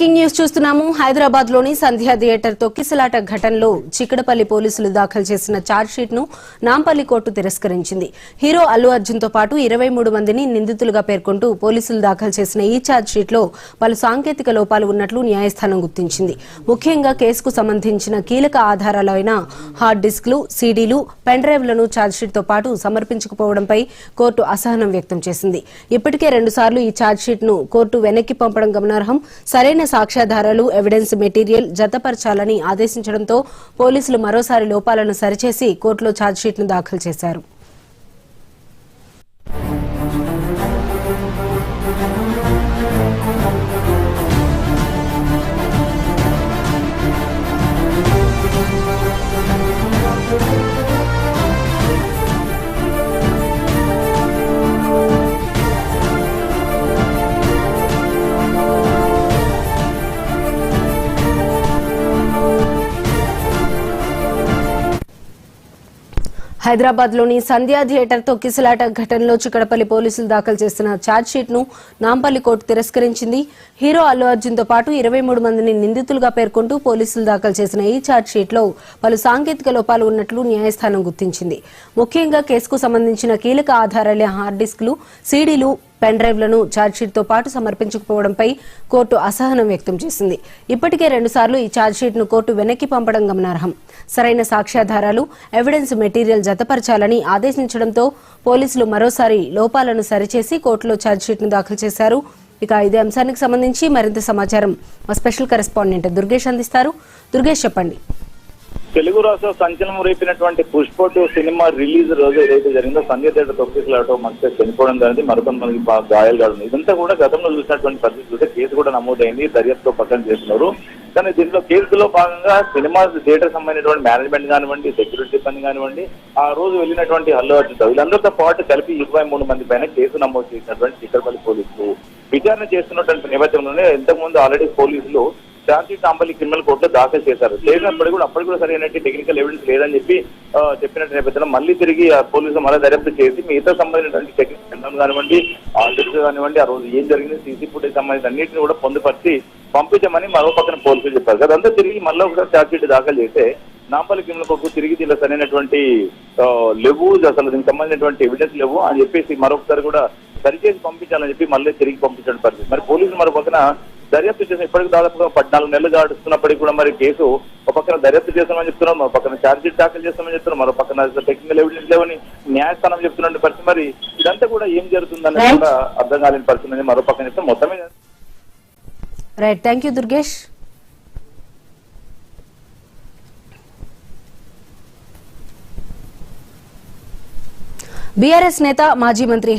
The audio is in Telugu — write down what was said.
బ్రేకింగ్ న్యూస్ చూస్తున్నాము. హైదరాబాద్ లోని సంధ్యా థియేటర్ తొక్కిసలాట ఘటనలో చిక్కడపల్లి పోలీసులు దాఖలు చేసిన ఛార్జ్ షీట్ ను నాంపల్లి కోర్టు తిరస్కరించింది. హీరో అల్లు అర్జున్ తో పాటు 23 మందిని నిందితులుగా పేర్కొంటూ పోలీసులు దాఖలు చేసిన ఈ ఛార్జ్ షీట్ లో పలు సాంకేతిక లోపాలు ఉన్నట్లు న్యాయస్థానం గుర్తించింది. ముఖ్యంగా కేసుకు సంబంధించిన కీలక ఆధారాలైన హార్డ్ డిస్క్లు, సీడీలు, పెన్ డ్రైవ్లను ఛార్జ్ షీట్ తో పాటు సమర్పించకపోవడంపై కోర్టు అసహనం వ్యక్తం చేసింది. ఇప్పటికే 2 సార్లు ఈ ఛార్జ్ షీట్ ను కోర్టు వెనక్కి పంపడం గమనార్హం. సరైన సాక్ష్యాధారాలు, ఎవిడెన్స్ మెటీరియల్ జతపరచాలని ఆదేశించడంతో పోలీసులు మరోసారి లోపాలను సరిచేసి కోర్టులో ఛార్జ్షీట్ను దాఖలు చేశారు. హైదరాబాద్ లోని సంధ్యా థియేటర్ తొక్కిసలాట ఘటనలో చిక్కడపల్లి పోలీసులు దాఖలు చేసిన ఛార్జ్ షీట్ ను నాంపల్లి కోర్టు తిరస్కరించింది. హీరో అల్లు అర్జున్ తో పాటు 23 మందిని నిందితులుగా పేర్కొంటూ పోలీసులు దాఖలు చేసిన ఈ ఛార్జ్ షీట్ లో పలు సాంకేతిక లోపాలు ఉన్నట్లు న్యాయస్థానం గుర్తించింది. ముఖ్యంగా కేసుకు సంబంధించిన కీలక ఆధారాలే హార్డ్ డిస్క్లు, సీడీలు, పెన్ డ్రైవ్లను ఛార్జ్షీట్ తో పాటు సమర్పించకపోవడంపై కోర్టు అసహనం వ్యక్తం చేసింది. ఇప్పటికే 2 సార్లు ఈ ఛార్జ్షీట్ ను కోర్టు వెనక్కి పంపడం గమనార్హం. సరైన సాక్ష్యాధారాలు, ఎవిడెన్స్ మెటీరియల్ జతపరచాలని ఆదేశించడంతో పోలీసులు మరోసారి లోపాలను సరిచేసి కోర్టులో ఛార్జ్షీట్ ను దాఖలు చేశారు. ఇక ఇదే అంశానికి సంబంధించి మరింత సమాచారం మా స్పెషల్ కరెస్పాండెంట్ దుర్గేష్ అందిస్తారు. దుర్గేష్, చెప్పండి. తెలుగు రాష్ట్ర సంచలనం రేపినటువంటి పుష్ప 2 సినిమా రిలీజ్ రోజు ఏదైతే జరిగిందో సంధ్యా థియేటర్ తొక్కిసలాట మంచిగా చనిపోవడం జరిగింది. మరికొంతమందికి గాయాలు కాదు. ఇదంతా కూడా గతంలో చూసినటువంటి పరిస్థితి చూస్తే కేసు కూడా నమోదైంది, దర్యాప్తు పక్కన చేస్తున్నారు. కానీ దీంట్లో కేసులో భాగంగా సినిమా థియేటర్ సంబంధించినటువంటి మేనేజ్మెంట్ కానివ్వండి, సెక్యూరిటీ సిబ్బంది కానివ్వండి, ఆ రోజు వెళ్ళినటువంటి అల్లు అర్జున్ వీళ్ళందరితో పాటు కలిపి 23 మంది పైన కేసు నమోదు చేసినటువంటి చిక్కడపల్లి పోలీసులు విచారణ చేస్తున్నటువంటి నేపథ్యంలోనే ఇంతకుముందు ఆల్రెడీ పోలీసులు ఛార్జ్షీట్ నాంపల్లి క్రిమినల్ కోర్టులో దాఖలు చేశారు. చేసినప్పుడు కూడా అప్పటికి కూడా సరైన టెక్నికల్ ఎవిడెన్స్ లేదని చెప్పి చెప్పినట్టు నేపథ్యంలో మళ్ళీ తిరిగి పోలీసులు మళ్ళీ దర్యాప్తు చేసి మిగతా సంబంధించినటువంటి టెక్నికల్ కానివ్వండి, ఆల్రెడీ కానివ్వండి, ఆ రోజు ఏం జరిగింది, సీసీ ఫుటేజ్ సంబంధించిన అన్నింటినీ కూడా పొందుపరిచి పంపించమని మరో పక్కన పోలీసులు చెప్పారు. అదంతా తిరిగి మళ్ళీ ఒకసారి ఛార్జ్షీట్ దాఖలు చేస్తే నాంపల్లి క్రిమినల్ కోర్టు తిరిగి దీనిలో సరైనటువంటి లేవు, అసలు దీనికి సంబంధించినటువంటి ఎవిడెన్స్ లేవు అని చెప్పేసి మరొకసారి కూడా సరిచేసి పంపించాలని చెప్పి మళ్ళీ తిరిగి పంపించడం పరిస్థితి. మరి పోలీసులు మరో పక్కన దర్యాప్తు చేసిన ఇప్పటికి దాదాపుగా 14 నెలలు గడుస్తున్నప్పటికీ కూడా మరి కేసు ఒక పక్కన దర్యాప్తు చేస్తామని చెప్తున్నారు, మరో పక్కన ఛార్జ్షీట్ దాఖలు చేస్తామని చెప్తున్నారు, మరో పక్కన టెక్నికల్ ఎవిడెన్స్ లేవని న్యాయస్థానం చెప్తున్న పరిస్థితి. మరి ఇదంతా కూడా ఏం జరుగుతుందని కూడా అర్థం కాలేని పరిస్థితి మరో పక్కన చెప్తే మొత్తమే. Right, thank you Durgesh. BRS నేత, మాజీ మంత్రి